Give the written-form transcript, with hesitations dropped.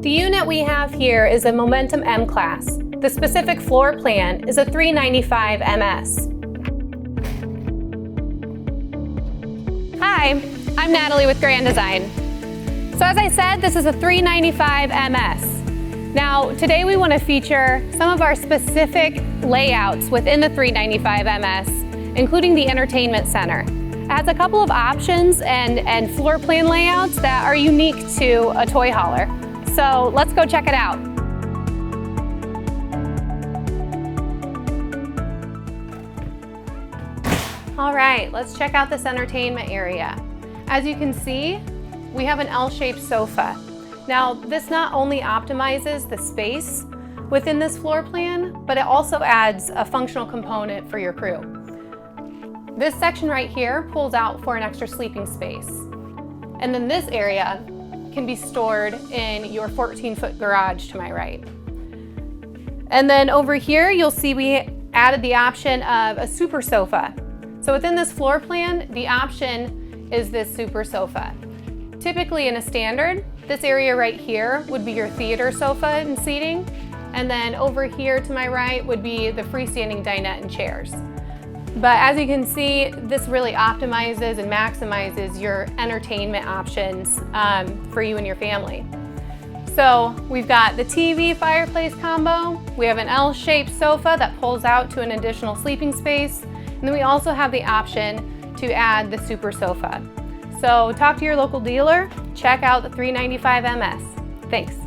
The unit we have here is a Momentum M-Class. The specific floor plan is a 395 MS. Hi, I'm Natalie with Grand Design. So as I said, this is a 395 MS. Now, today we want to feature some of our specific layouts within the 395 MS, including the entertainment center. It has a couple of options and floor plan layouts that are unique to a toy hauler. So let's go check it out. All right, let's check out this entertainment area. As you can see, we have an L-shaped sofa. Now, this not only optimizes the space within this floor plan, but it also adds a functional component for your crew. This section right here pulls out for an extra sleeping space. And then this area can be stored in your 14-foot garage to my right. And then over here, you'll see we added the option of a super sofa. So within this floor plan, the option is this super sofa. Typically in a standard, this area right here would be your theater sofa and seating. And then over here to my right would be the freestanding dinette and chairs. But as you can see, this really optimizes and maximizes your entertainment options for you and your family. So we've got the TV fireplace combo, we have an L-shaped sofa that pulls out to an additional sleeping space, and then we also have the option to add the super sofa. So talk to your local dealer, check out the 395 MS. Thanks.